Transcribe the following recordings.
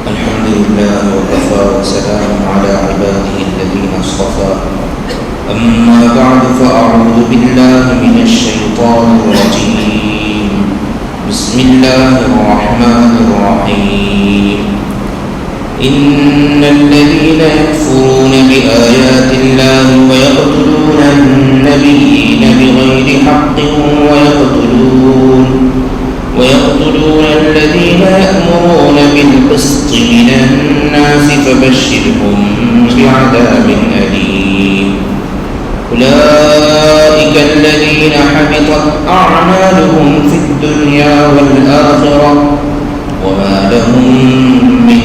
الحمد لله وكفى وسلام على عباده الذين اصطفى أما بعد فأعوذ بالله من الشيطان الرجيم بسم الله الرحمن الرحيم إن الذين يكفرون بآيات الله ويقتلون النبيين بغير حق ويقتلون الذين يأمرون بالقسط من الناس فبشرهم بعذاب أليم أولئك الذين حبطت أعمالهم في الدنيا والآخرة وما لهم من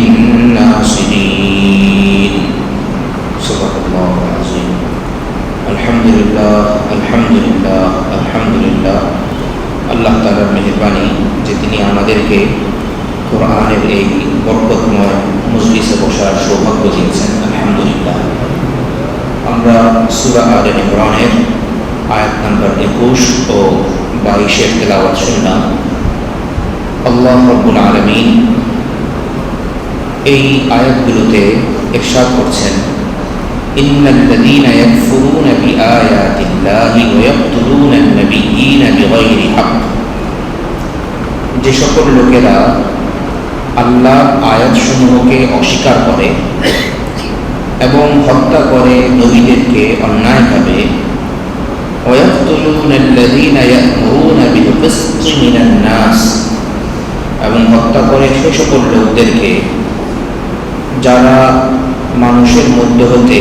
ناصرين صدق الله العظيم الحمد لله الحمد لله الحمد لله আল্লাহ তাআলার মেহেরবানি যে তিনি আমাদেরকে কোরআনের এই বরকতময় মজলিসে বসার সৌভাগ্য দিয়েছেন। আলহামদুলিল্লাহ। আমরা সূরা আলে ইমরানের আয়াত নাম্বার 21 ও 22 তেলাওয়াত শুনলাম। আল্লাহ রাব্বুল আলামিন এই আয়াতগুলোতে ইরশাদ করছেন, ইন্নাল্লাযীনা ইয়াকফুরুনা বিআয়াতিল্লাহি ওয়া ইয়াকতুলুনা আন-নাবিয়্যিনা বিগাইরি হক, যে সকল লোকেরা আল্লাহর আয়াতসমূহকে অস্বীকার করে এবং হত্যা করে নবীদেরকে অন্যায়ভাবে, ওয়া ইয়াকতুলুনা আল্লাযীনা ইয়া'মুরুনা বিল-কিসতি মিনান নাস, এবং হত্যা করে সে সকল লোকদেরকে যারা মানুষের মধ্য হতে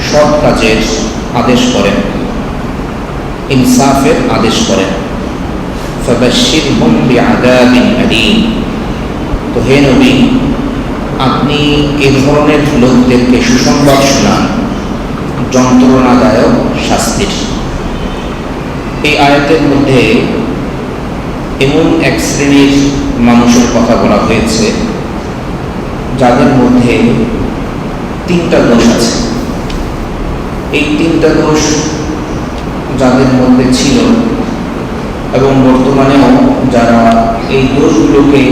সৎ কাজের আদেশ করেন, ইনসাফের আদেশ করেন। ফাবাশশিরহুম বিআযাবিন আলীম, তো হে নবী আপনি এ ধরনের লোকদেরকে সুসংবাদ শোনান যন্ত্রণাদায়ক শাস্তির। এই আয়াতের মধ্যে এমন এক শ্রেণীর মানুষের কথা বলা হয়েছে যাদের মধ্যে 3টা দোষ আছে। এই 3টা দোষ যাদের মধ্যে ছিল এবং বর্তমানেও যারা এই দোষগুলোকে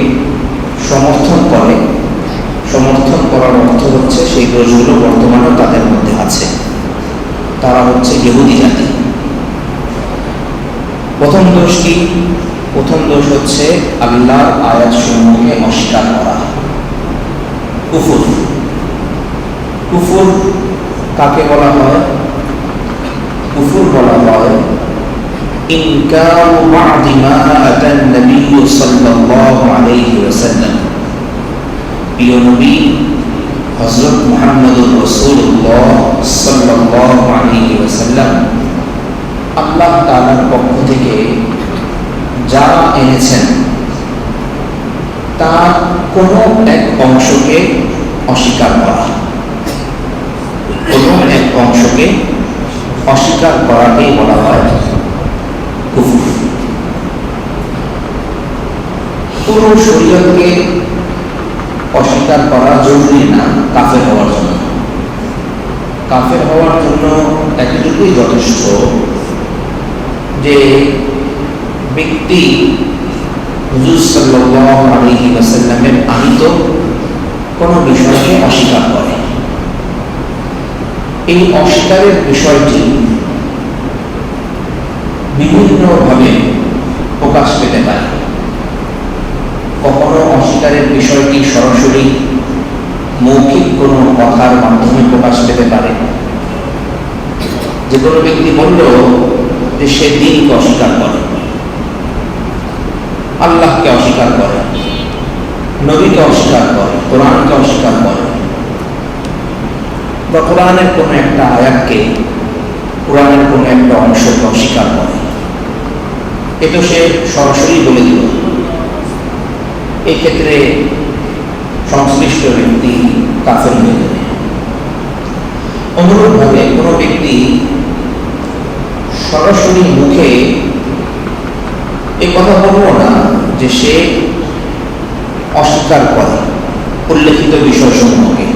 সমর্থন করে, সমর্থন করার অর্থ হচ্ছে সেই দোষগুলো বর্তমানেও তাদের মধ্যে আছে, তারা হচ্ছে ইহুদি জাতি। প্রথম দোষ কি? প্রথম দোষ হচ্ছে আল্লাহর আয়াতসমূহকে অস্বীকার করা, কুফর। কুফর কাকে বলা হয়? কুফর বলা হয় ইনকারু বা'দি মা আতান নবী সাল্লাল্লাহু আলাইহি ওয়াসাল্লাম, প্রিয় নবী হযরত মুহাম্মদুর রাসূলুল্লাহ সাল্লাল্লাহু আলাইহি ওয়াসাল্লাম আল্লাহ তাআলার পক্ষ থেকে যা এনেছেন তার কোনো এক অংশকে অস্বীকার করা। কোনো এক অংশকে অস্বীকার করাকেই বলা হয় কুফর। পুরো শরীয়তকে অস্বীকার করা জরুরি না কাফের হওয়ার জন্য। কাফের হওয়ার জন্য এতটুকুই যথেষ্ট যে ব্যক্তি হুজুর সাল্লাল্লাহু আলাইহি ওয়াসাল্লামের আনিত কোনো বিষয়কে অস্বীকার করে। এই অস্বীকারের বিষয়টি বিভিন্নভাবে প্রকাশ পেতে পারে। কখনো অস্বীকারের বিষয়টি সরাসরি মৌখিক কোনো কথার মাধ্যমে প্রকাশ পেতে পারে। যে কোনো ব্যক্তি বলল যে সে দ্বীনকে অস্বীকার করে, আল্লাহকে অস্বীকার করে, নবীকে অস্বীকার করে, কোরআনকে অস্বীকার করে, বা কোরআনের কোনো একটা আয়াতকে, কোরআনের কোনো একটা অংশকে অস্বীকার করে। এ তো সে সরাসরি বলে দিল। এই ক্ষেত্রে সংশ্লিষ্ট ব্যক্তি কাফের হয়ে যাবে। অনুরূপভাবে কোনো ব্যক্তি সরাসরি মুখে এই কথা বলবো না যে সে অস্বীকার করে উল্লেখিত বিষয়সমূহকে,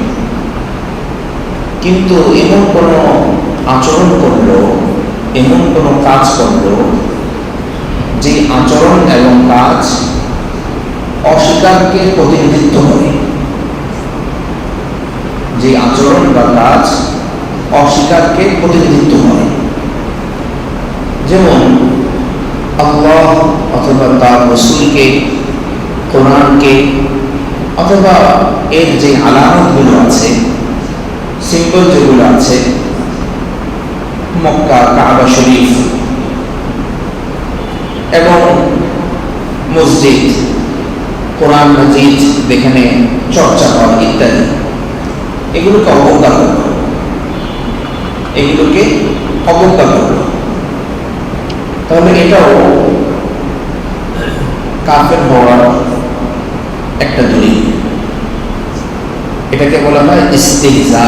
কিন্তু এমন কোনো আচরণ করলো, এমন কোনো কাজ করলো যে আচরণ এবং কাজ অস্বীকারকে প্রতিনিধিত্ব করে, যে আচরণ বা কাজ অস্বীকারকে প্রতিনিধিত্ব করে। যেমন আল্লাহ অথবা তার রাসূলকে, কোরআনকে, অথবা এর যে আলামতগুলো আছে, সিম্বল যেগুলো আছে, মক্কা, কাবা শরীফ এবং মসজিদ, কোরআন মাজিদ যেখানে চর্চা হয় ইত্যাদি, এগুলোকে অবজ্ঞা করল, এগুলোকে অবজ্ঞা করল, তাহলে এটাও কাফের হওয়ার একটা দলিল। এটাকে বলা হয় ইস্তিহজা।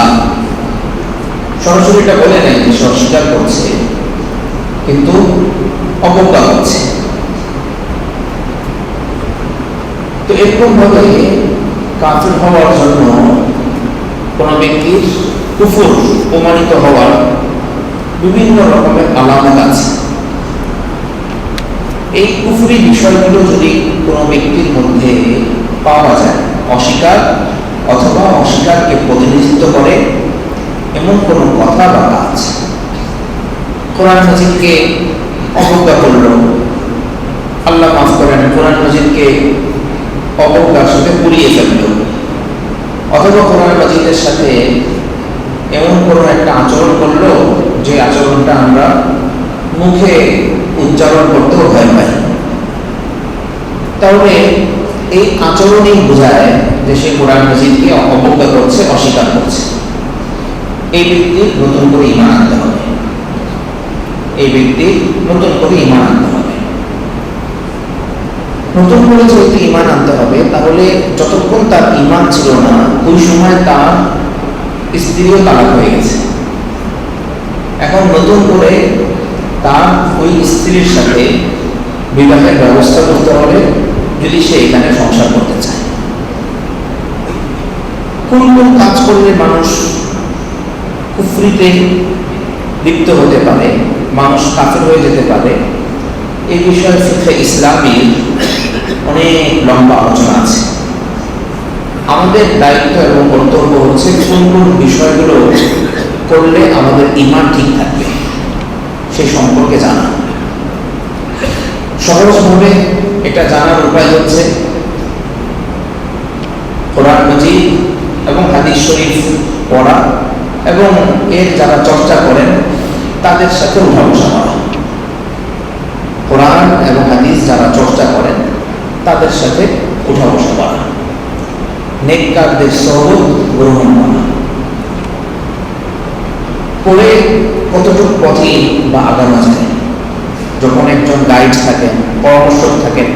সরাসরি এটা বলে নাই যে সে অস্বীকার করছে, কিন্তু অবজ্ঞা করছে। তো এরকম ভাবে কাফের হওয়ার জন্য কোন ব্যক্তির কুফর প্রমাণিত হওয়ার বিভিন্ন রকমের আলামত আছে। এই কুফরি বিষয়গুলো যদি কোনো ব্যক্তির মধ্যে পাওয়া যায়, অস্বীকার অথবা অস্বীকারকে প্রতিনিধিত্ব করে এমন কোনো কথা বা কাজ, কোরআন মাজিদকে অবজ্ঞা করল, আল্লাহ মাফ করেন, কোরআন মাজিদকে অবজ্ঞার সাথে পুড়িয়ে ফেলল, অথবা কোরআন মাজিদের সাথে এমন কোনো একটা আচরণ করলো যে আচরণটা আমরা মুখে উচ্চারণ করতেও ভয় পাই, তাহলে এই আচরণই বোঝায় যে সে কোরআন মাজিদকে অবজ্ঞা করছে, অস্বীকার করছে। এই ব্যক্তির নতুন করে ঈমান আনতে হবে, এই ব্যক্তির নতুন করে ঈমান আনতে হবে। নতুন করে যেহেতু ঈমান আনতে হবে, তাহলে যতক্ষণ তার ঈমান ছিল না ওই সময় তার স্ত্রীও তালাক হয়ে গেছে, এখন নতুন করে তার ওই স্ত্রীর সাথে বিবাহের ব্যবস্থা করতে হবে যদি সে এখানে সংসার করতে চায়। কোন কোন কাজ করলে মানুষ কুফরিতে লিপ্ত হতে পারে, মানুষ কাফের হয়ে যেতে পারে, এই বিষয়ে ফিকহে ইসলামীর অনেক লম্বা আলোচনা আছে। আমাদের দায়িত্ব এবং কর্তব্য হচ্ছে কোন কোন বিষয়গুলো করলে আমাদের ঈমান ঠিক থাকবে সে সম্পর্কে জানা। সহজভাবে এটা জানার উপায় হচ্ছে কোরআন মাজিদ এবং হাদিস শরীফ পড়া এবং এর যারা চর্চা করেন তাদের সাথে উঠা বসা করা। কোরআন এবং হাদিস যারা চর্চা করেন তাদের সাথে উঠা বসা করা, নেককারদের সহবত গ্রহণ করা, পরে কতটুকু পথে বা আগানো যায়। যখন একজন গাইড থাকেন, পরামর্শক থাকেন,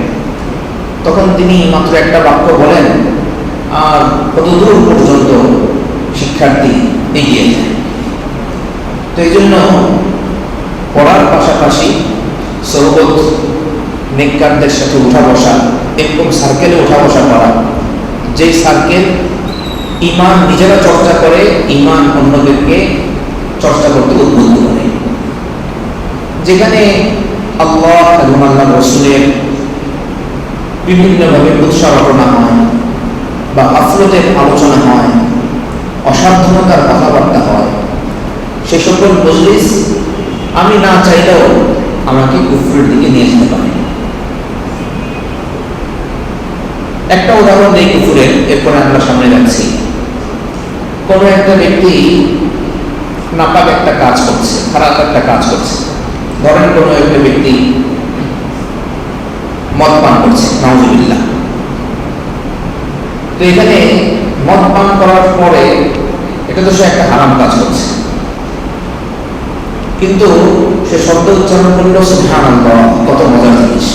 তখন তিনি মাত্র একটা বাক্য বলেন আর কতদূর পর্যন্ত শিক্ষার্থী এগিয়ে যায়। তো এই জন্য পড়ার পাশাপাশি সহবত, নেককারদের সাথে উঠা বসা, এরকম সার্কেলে উঠা বসা করা, যে সার্কেল ঈমান নিজেরা চর্চা করে, ঈমান অন্যদেরকে চর্চা করতে উদ্বুদ্ধ করে, যেখানে আল্লাহ এবং আল্লাহ রাসূলের বিভিন্নভাবে উৎসাহনা হয় বা গাফলতের আলোচনা হয়, অসাবধানতার কথাবার্তা হয়, সে সকল মজলিস আমি না চাইলেও আমাকে কুফরের দিকে নিয়ে যেতে পারে। একটা উদাহরণ দেই কুফরের, এরপরে আমরা সামনে যাচ্ছি। কোনো একটা ব্যক্তি নাপাক একটা কাজ করছে, খারাপ একটা কাজ করছে, ধরেন কোনো একটা ব্যক্তি মদ পান করছে, নাউযুবিল্লাহ। তো এখানে মদ পান করার পরে এটা তো সে একটা হারাম কাজ করছে, কিন্তু সে শব্দ উচ্চারণ করলো সুবহানাল্লাহ, কত মজার জিনিস।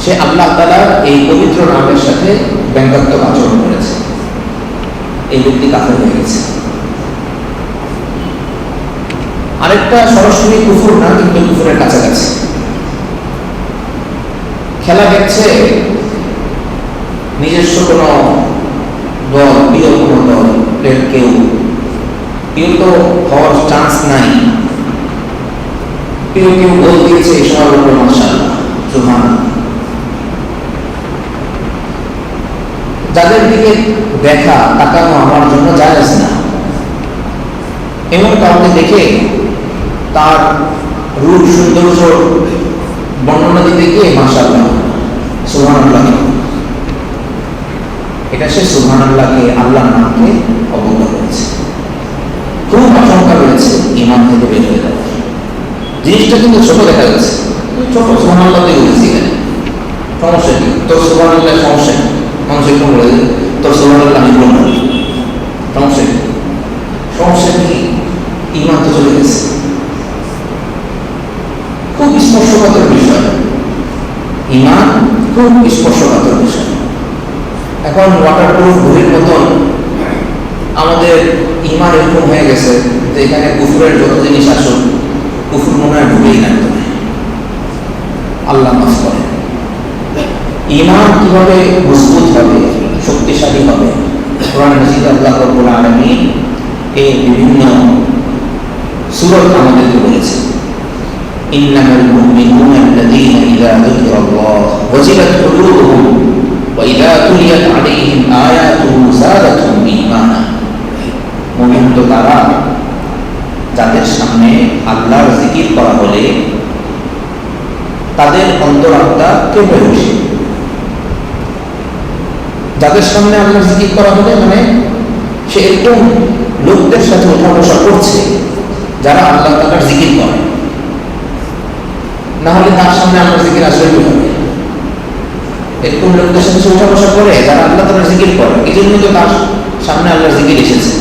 সে আল্লাহ তাআলার এই পবিত্র নামের সাথে ব্যঙ্গাত্মক আচরণ করেছে, এই ব্যক্তি কাফের হয়ে গেছে। আরেকটা সরাসরি কুফর না, কিন্তু কুফরের কাছাকাছি। খেলা দেখছে, নিজস্ব কোনো দল, প্রিয় কোনো দলের কেউ তো হওয়ার চান্স নাই, কেউ গোল দিয়েছে, সবার উপর মাশাআল্লাহ সুবহানাল্লাহ। যাদের দিকে দেখা তাকানো আমার জন্য জায়েজ না, এমন কাউকে দেখে তার রূপ সৌন্দর্য বর্ণনা দিতে গিয়ে মাশাআল্লাহ সুবহানাল্লাহ, এটা সে সুবহানাল্লাহকে আল্লাহর নামকে অবজ্ঞা করেছে। খুব আশঙ্কা রয়েছে ঈমান থেকে বের হয়ে যাবে। জিনিসটা কিন্তু ছোট দেখা যাচ্ছে, ছোট সুবহানাল্লাহ দিয়ে বলেছি এখানে, সমস্যা কি? তোর সুবহানাল্লাহ সমস্যা কি? মানুষ একটু বলে তোর সুবহানাল্লাহ আমি বলব না, সমস্যা কি? সমস্যা কি? ঈমান তো চলে গেছে। খুব স্পর্শকাতর বিষয়, ঈমান খুব স্পর্শকাতর বিষয়। এখন ওয়াটারপ্রুফ ঘড়ির মতন আমাদের ঈমান এরকম হয়ে গেছে যে এখানে কুফরের যত জিনিস আসুক কুফর মনে হয় ঢুকেই না। আল্লাহ মাফ করে। ঈমান কিভাবে মজবুত হবে, শক্তিশালী হবে, কোরআন মাজিদে আল্লাহ রাব্বুল আলামিন এই বিভিন্ন সূরা আমাদেরকে বলেছে, ইন্নামাল মুমিনুনা আল্লাযীনা ইযা যুকিরাল্লাহ ওয়াজিলাত কুলুবুহুম ওয়া ইযা তুলিয়াত আলাইহিম আয়াতুহু যাদাতুহুম ঈমানা। মুমিন তো তারা যাদের সামনে আল্লাহর জিকির করা হলে তাদের অন্তরাত্মা কেঁপে ওঠে। যাদের সামনে আল্লাহর জিকির করা হলে মানে সে এরকম লোকদের সাথে ওঠা বসা করছে যারা আল্লাহ তাআলার জিকির করে, না হলে তার সামনে আল্লাহর জিকির আসলে কিভাবে? এরকম লোকদের সাথে ওঠা বসা করে যারা আল্লাহ তাআলার জিকির করে, এই জন্য তো তার সামনে আল্লাহর জিকির এসেছে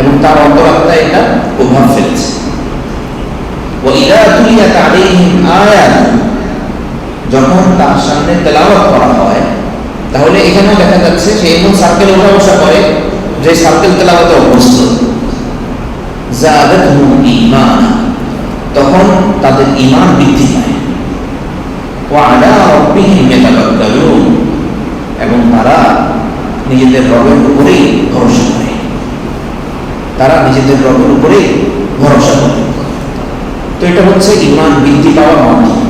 এবং তার অন্তরাত্মা এটা প্রভাব ফেলেছে। وَإِذَا تُلِيَتْ عَلَيْهِمْ آيَاتُهُ, যখন তার সামনে তেলাওয়াত করা হয়, তাহলে এখানেও দেখা যাচ্ছে সে এমন সার্কেল ওঠা বসা করে যে সার্কেল তেলাওয়াতে অভ্যস্ত। যাদাতুহুম ঈমানা, তখন তাদের ঈমান বৃদ্ধি পায়। ওয়া আলা রাব্বিহিম ইয়াতাওয়াক্কালুন, এবং তারা নিজেদের রবের উপরেই ভরসা করে। তারা নিজেদের রবের উপরেই ভরসা করে। তো এটা হচ্ছে ঈমান বৃদ্ধি পাওয়ার মাধ্যম।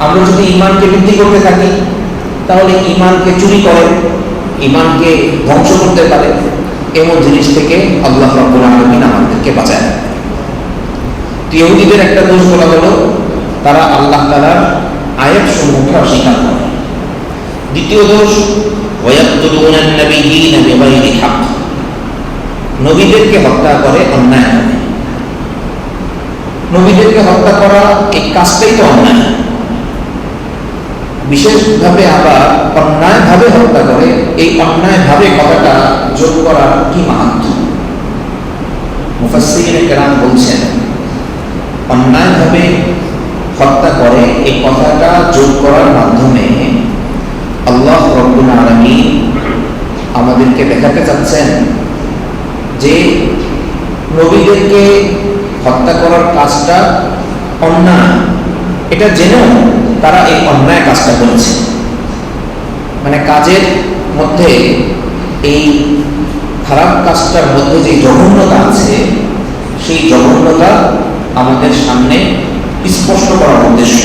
আমরা যদি ঈমানকে বৃদ্ধি করতে থাকি তাহলে ঈমানকে চুরি করে, ঈমানকে ধ্বংস করতে পারে, এমন জিনিস থেকে আল্লাহ রাব্বুল আলামিন আমাদেরকে বাঁচায়। ইহুদিদের একটা দোষ বলা হলো তারা আল্লাহ তাআলার আয়াত সমূহকে অস্বীকার করে। দ্বিতীয় দোষ ওয়ায়াকতুলুনান নাবিয়্যিনা বিগাইরি হক, নবীদেরকে হত্যা করে অন্যায়। নবীদেরকে হত্যা করা এই কাজটাই তো অন্যায়। বিশেষভাবে আবার অন্যায়ভাবে হত্যা করে, এই অন্যায়ভাবে কথাটা যোগ করার কি মাহাত্ম্য। মুফাসসিরিনে কেরাম বলছেন অন্যায়ভাবে হত্যা করে এই কথাটা যোগ করার মাধ্যমে আল্লাহ রাব্বুল আলামিন আমাদেরকে দেখাতে চাচ্ছেন যে নবীদেরকে হত্যা করার কাজটা অন্যায়, এটা জেনেও তারা এই অন্যায় কাজটা করেছে। মানে কাজের মধ্যে এই খারাপ কাজটার মধ্যে যে জঘন্যতা আছে, সেই জঘন্যতা আমাদের সামনে স্পষ্ট করার উদ্দেশ্য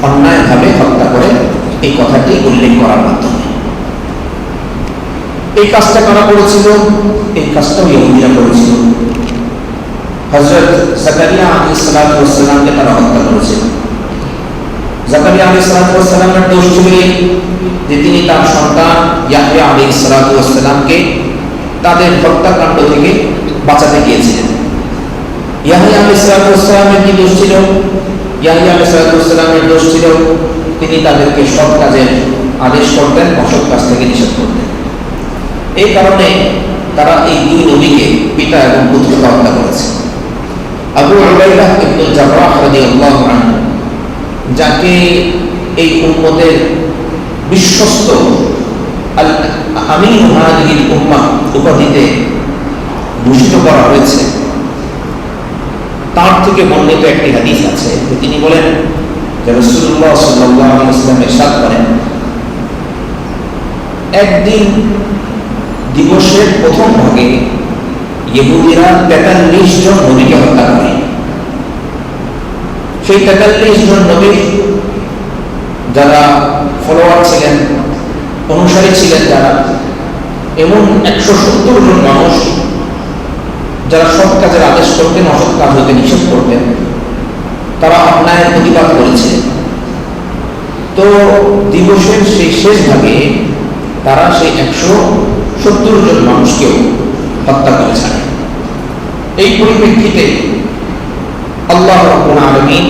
অন্যায়ভাবে হত্যা করে এই কথাটি উল্লেখ করার মাধ্যমে। এই কাজটা কারা করেছিল? এই কাজটাও ইহুদিরা করেছিল। হযরত যাকারিয়া আলাইহিস সালাতু ওয়াস সালামকে তারা হত্যা করেছিল। যাকারিয়া আলাইহিস সালাতু ওয়াস সালামের দোষ ছিল যে তিনি তার সন্তান ইয়াহইয়া আলাইহিস সালাতু ওয়াস সালামকে তাদের হত্যাকাণ্ড থেকে বাঁচাতে গিয়েছিলেন। ইয়াহইয়া আলাইহিস সালাতু ওয়াস সালামের কি দোষ ছিল? ইয়াহইয়া আলাইহিস সালাতু ওয়াস সালামের দোষ ছিল তিনি তাদেরকে সৎ কাজের আদেশ করতেন, অসৎ কাজ থেকে নিষেধ করতেন। এই কারণে তারা এই দুই নবীকে পিতা এবং পুত্রকে হত্যা করেছে। আবু উবাইদা ইবনুল জাররাহ রাদিয়াল্লাহু আনহু, যাকে এই উম্মতের বিশ্বস্ত আল আমিন হাদিহিল উম্মাহ উপাধিতে ভূষিত করা হয়েছে, তার থেকে বর্ণিত একটি হাদিস আছে। তিনি বলেন যে রাসূলুল্লাহ সাল্লাল্লাহু আলাইহি ওয়াসাল্লাম ইরশাদ করেন, একদিন দিবসের প্রথম ভাগে ইহুদিরা 43 জন নবীকে হত্যা করে। সেই 43 জন নবী যারা ফলোয়ার ছিলেন অনুসারী ছিলেন যারা, এমন 170 জন মানুষ যারা সৎ কাজের আদেশ করতেন, অসৎ কাজ হতে নিষেধ করতেন, তারা অন্যায়ের প্রতিবাদ করেছে। তো দিবসের সেই শেষ ভাগে তারা সেই 170 জন মানুষকেও হত্যা করে ছাড়ে। এই পরিপ্রেক্ষিতে আল্লাহ রাব্বুল আলামিন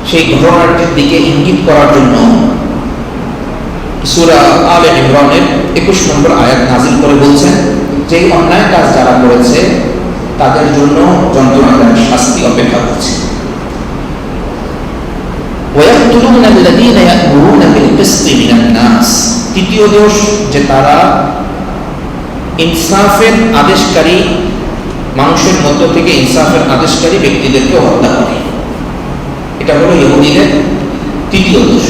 সেই ঘটনাটির দিকে ইঙ্গিত করার জন্য সূরা আলে ইমরানের 21 নম্বর আয়াত নাযিল করে বলছেন যে অন্যায় কাজ যারা করেছে তাদের জন্য যন্ত্রণাদায়ক শাস্তি অপেক্ষা করছে। ওয়ায়াকতুলুনা আল্লাযীনা ইয়া'মুরুনা বিল কিসতি মিনান নাস, তৃতীয় দোষ যে তারা ইনসাফের আদেশকারী মানুষের মধ্য থেকে ইনসাফের আদেশকারী ব্যক্তিদেরকে হত্যা করে। এটা হলো ইহুদিদের তৃতীয় দোষ।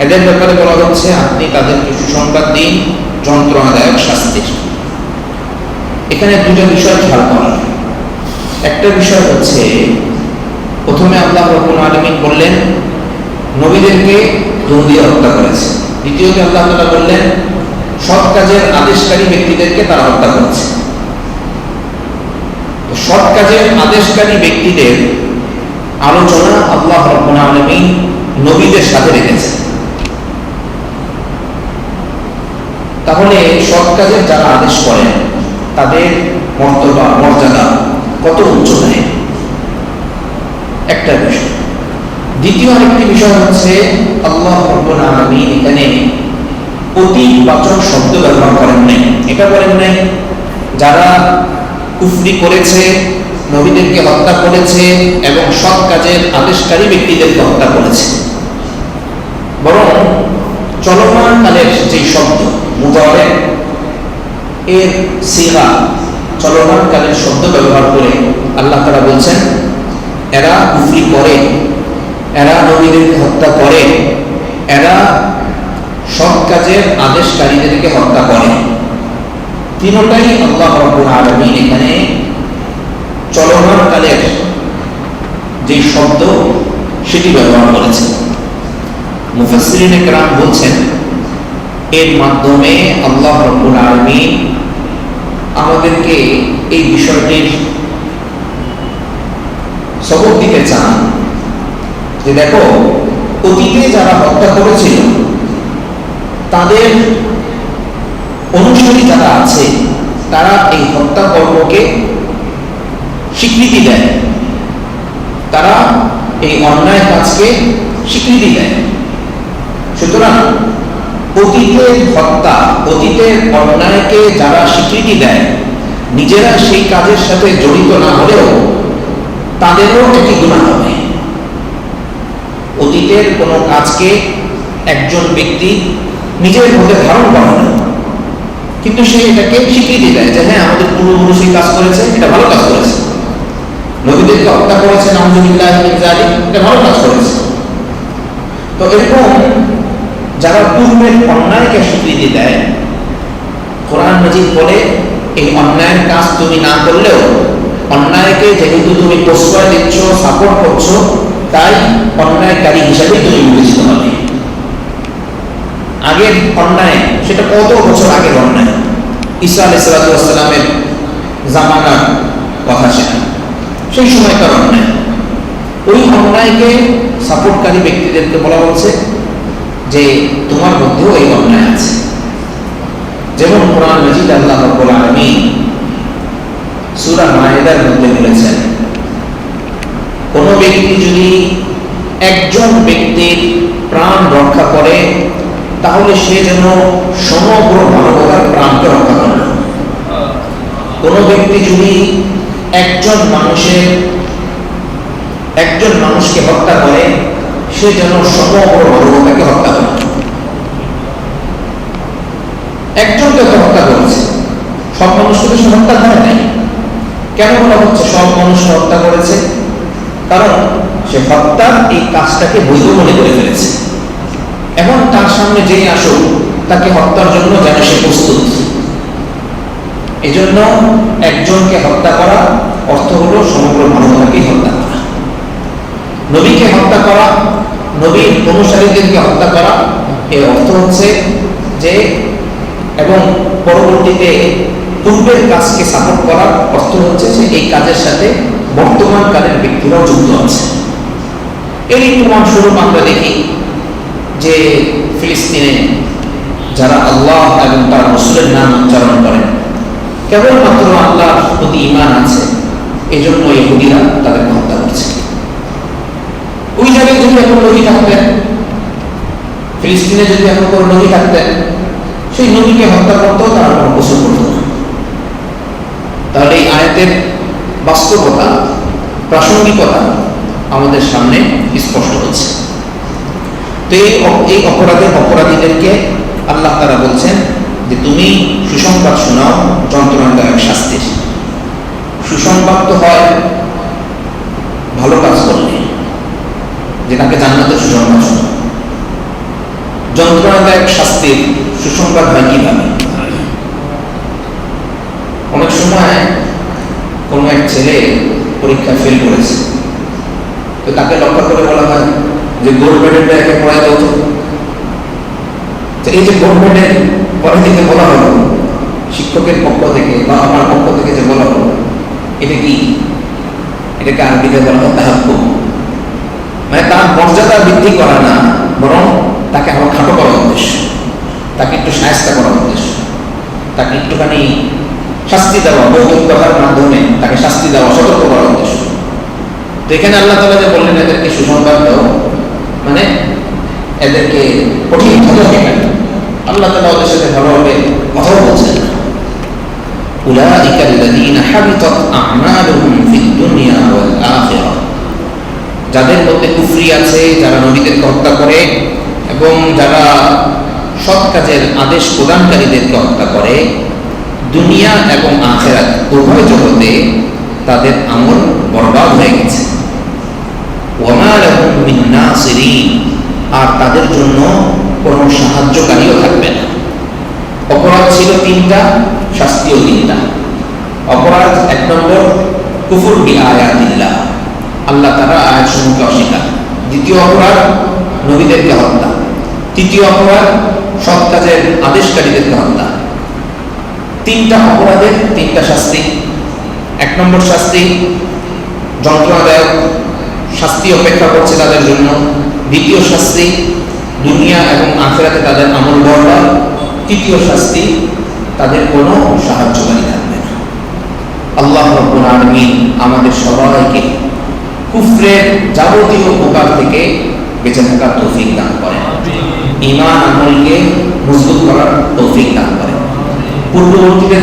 এদের ব্যাপারে বলা হচ্ছে আপনি তাদেরকে সুসংবাদ দিন যন্ত্রণাদায়ক শাস্তির। এখানে দুটো বিষয় খেয়াল করার। একটা বিষয় হচ্ছে, প্রথমে আল্লাহ রাব্বুল আলামিন বললেন নবীদেরকে ইহুদিরা হত্যা করেছে। দ্বিতীয়ত আল্লাহ তাআলা বললেন সৎ কাজের আদেশকারী ব্যক্তিদেরকে তারা হত্যা করেছে। সৎ কাজের আদেশকারী ব্যক্তিদের আলোচনা আল্লাহ রাব্বুল আলামিন নবীদের সাথে রেখেছে। তাহলে সৎ কাজের যারা আদেশ করেন তাদের মর্তবা মর্যাদা কত উচ্চতায়, একটা বিষয়। দ্বিতীয় আরেকটি বিষয় হচ্ছে আল্লাহ রাব্বুল আলামিন এখানে প্রতিবাচক শব্দ ব্যবহার করেন নাই। এটা বলেন নাই যারা কুফরি করেছে, নবীদেরকে হত্যা করেছে এবং সৎ কাজের আদেশকারী ব্যক্তিদেরকে হত্যা করেছে, বরং চলমান কালের যে শব্দ মুদারে এর সিগা, চলমান কালের শব্দ ব্যবহার করে আল্লাহ তাআলা বলছেন এরা কুফরি করে, এরা নবীদেরকে হত্যা করে, এরা সৎ কাজের আদেশকারীদেরকে হত্যা করে। তিনটাই আল্লাহ রাব্বুল আলামিন এখানে চলমান কালের যে শব্দ সেটি ব্যবহার করেছেন। মুফাসসিরিনে কেরাম বলছেন এর মাধ্যমে আল্লাহ রাব্বুল আলামিন আমাদেরকে এই বিষয়টির সবক দিতে চান যে দেখো, অতীতে যারা হত্যা করেছিল তাদের অনুসারী যারা আছে তারা এই হত্যা কর্মকে স্বীকৃতি দেয়, তারা এই অন্যায় কাজকে স্বীকৃতি দেয়। সুতরাং অতীতের হত্যা, অতীতের অন্যায়কে যারা স্বীকৃতি দেয়, নিজেরা সেই কাজের সাথে জড়িত না হলেও তাদেরও একটি গুনাহ হবে। অতীতের কোনো কাজকে একজন ব্যক্তি নিজের মধ্যে ধারণ করে না, কিন্তু সে এটাকে স্বীকৃতি দেয় যে হ্যাঁ আমাদের পূর্বপুরুষ এই কাজ করেছে, এটা ভালো কাজ করেছে, নবীদেরকে হত্যা করেছে, নাউযুবিল্লাহি মিন যালিক, এটা ভালো কাজ করেছে। তো এরকম যারা পূর্বের অন্যায়কে স্বীকৃতি দেয়, কোরআন মাজিদ বলে এই অন্যায়ের কাজ তুমি না করলেও অন্যায়কে যেহেতু তুমি প্রশ্রয় দিচ্ছ, সাপোর্ট করছো, তাই অন্যায়কারী হিসাবে তুমি বিবেচিত হবে। আগের অন্যায়, সেটা কত বছর আগের অন্যায়, ঈসা আলাইহিস সালামের জামানার কথা, সেটা সেই সময়কার অন্যায়। ওই অন্যায়কে সাপোর্টকারী ব্যক্তিদেরকে বলা হচ্ছে যে তোমার মধ্যেও এই অন্যায় আছে। যেমন কোরআন মাজিদ আল্লাহ রাব্বুল আলামিন সূরা মায়েদার মধ্যে বলেছেন কোন ব্যক্তি যদি একজন ব্যক্তির প্রাণ রক্ষা করে তাহলে সে যেন সমগ্র মানবতার প্রাণকে রক্ষা করে। কোন ব্যক্তি যদি একজন মানুষকে হত্যা করে সে যেন সমগ্র মানবতাকে হত্যা করে। একজনকে তো হত্যা করেছে, সব মানুষকে সে হত্যা করে নাই। কেন বলা হচ্ছে সব মানুষকে হত্যা করেছে? কারণ সে হত্যার এই কাজটাকে বৈধ মনে করে ফেলেছে। এখন তার সামনে যেই আসুক তাকে হত্যার জন্য যেন সে প্রস্তুত। এই জন্য একজনকে হত্যা করা অর্থ হলো সমগ্র মানবতাকে হত্যা করা। নবীকে হত্যা করা, নবীর অনুসারীদেরকে হত্যা করা, এর অর্থ হচ্ছে যে এবং পরবর্তীতে পূর্বের কাজকে সাপোর্ট করার অর্থ হচ্ছে যে এই কাজের সাথে বর্তমান কালের ব্যক্তিরাও যুক্ত আছে। এরই প্রমাণস্বরূপ আমরা দেখি যে ফিলিস্তিনে যারা আল্লাহ এবং তার রাসূলের নাম উচ্চারণ করেন, কেবলমাত্র আল্লাহর প্রতি ঈমান আছে, এই জন্য ইহুদিরা তাদেরকে হত্যা করছে। ওই জায়গায় যদি এখন নবী থাকতেন, ফিলিস্তিনে যদি এখন কোনো নবী থাকতেন, সেই নবীকে হত্যা করতেও তারা কোনো গোসল করত না। তাহলে এই আয়াতের বাস্তবতা, প্রাসঙ্গিকতা আমাদের সামনে স্পষ্ট হচ্ছে। তো এই অপরাধীদেরকে আল্লাহ তাআলা বলছেন যে তুমি সুসংবাদ শোনাও যন্ত্রণাদায়ক শাস্তির। সুসংবাদ তো হয় ভালো কাজ করলে, যেটাকে জান্নাতের সুসংবাদ শোনাও। যন্ত্রণাদায়ক শাস্তির সুসংবাদ হয় কিভাবে? অনেক সময় কোনো এক ছেলে পরীক্ষায় ফেল করেছে, তো তাকে লক্ষ্য করে বলা হয় যে গোল্ড মেডেলটা একে পড়াই দাও। এই যে গোল্ড মেডেল পরে থেকে বলা হলো, শিক্ষকের পক্ষ থেকে বা আমার পক্ষ থেকে যে বলা হলো, এটা কি? এটাকে আরবিতে বলা হয় তাহাক্কুম। মানে তার মর্যাদা বৃদ্ধি করা না, বরং তাকে আরো খাটো করার উদ্দেশ্য, তাকে একটু শায়েস্তা করার উদ্দেশ্য, তাকে একটুখানি শাস্তি দেওয়া, বৌদ্ধিকতার মাধ্যমে তাকে শাস্তি দেওয়া, সতর্ক করার উদ্দেশ্য। তো এখানে আল্লাহ তাআলা যে বললেন এদেরকে সুসংবাদ দাও, মানে এদেরকে কঠিন ধমক। আল্লাহ তাআলা ওদের সাথে ভালোভাবে কথাও বলছেন না। উলাইকা আল্লাযীনা হাবিতাত আ'মালুহুম ফিদ দুনিয়া ওয়াল আখিরাহ, যাদের মধ্যে কুফরি আছে, যারা নবীদেরকে হত্যা করে এবং যারা সৎ কাজের আদেশ প্রদানকারীদেরকে হত্যা করে, দুনিয়া এবং আখিরাত উভয় জগতে তাদের আমল বরবাদ হয়ে গেছে। ওয়া মা লাহুম মিন নাসিরিন, আর তাদের জন্য কোনো সাহায্যকারীও থাকবে না। অপরাধ ছিল তিনটা, শাস্তিও তিনটা। অপরাধ এক নম্বর কুফর বিআয়াতিল্লাহ, আল্লাহ তাআলা আয়াতসমূহকে অস্বীকার। দ্বিতীয় অপরাধ নবীদেরকে হত্যা। তৃতীয় অপরাধ সৎ কাজের আদেশকারীদেরকে হত্যা। তিনটা অপরাধের তিনটা শাস্তি। এক নম্বর শাস্তি যন্ত্রণাদায়ক শাস্তি অপেক্ষা করছে তাদের জন্য। দ্বিতীয় শাস্তি দুনিয়া এবং আখিরাতে তাদের আমল বরবাদ। তৃতীয় শাস্তি তাদের কোনো সাহায্যকারী থাকবে না। আল্লাহ রাব্বুল আলামিন আমাদের সবাইকে কুফরের যাবতীয় উপকার থেকে বেঁচে থাকার তৌফিক দান করেন, ঈমান আমলকে মজবুত করার তৌফিক দান করেন। পূর্ববর্তীতে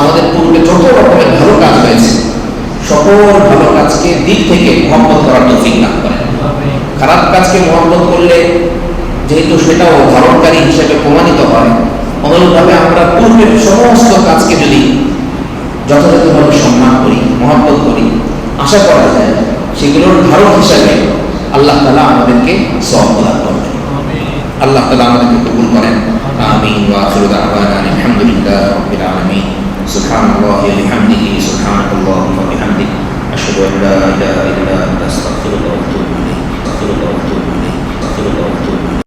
আমাদের পূর্বে যত রকমের ভালো কাজ হয়েছে, সকল ভালো কাজকে দিক থেকে মহব্বত করার তৌফিক দান করেন। খারাপ কাজকে মহব্বত করলে যেহেতু সেটাও ধারণকারী হিসেবে প্রমাণিত হয়, অনুরূপভাবে আমরা পূর্বের সমস্ত কাজকে যদি যথাযথভাবে সম্মান করি, মহব্বত করি, আশা করা যায় সেগুলোর ধারক হিসাবে আল্লাহ তাআলা আমাদেরকে সওয়াব প্রদান করবেন। আল্লাহ তাআলা আমাদেরকে কবুল করেন। আমিন। ওয়া আখিরু দাওয়ানা আলহামদুলিল্লাহি রাব্বিল আলামিন। সুবহানাল্লাহি ওয়া বিহামদিহি, সুবহানাল্লাহি ওয়া বিহামদিহি, আশহাদু আন লা ইলাহা ইল্লা আনতা, আস্তাগফিরুকা ওয়া আতুবু ইলাইক, আস্তাগফিরুকা ওয়া আতুবু ইলাইক, আস্তাগফিরুকা ওয়া আতুবু ইলাইক।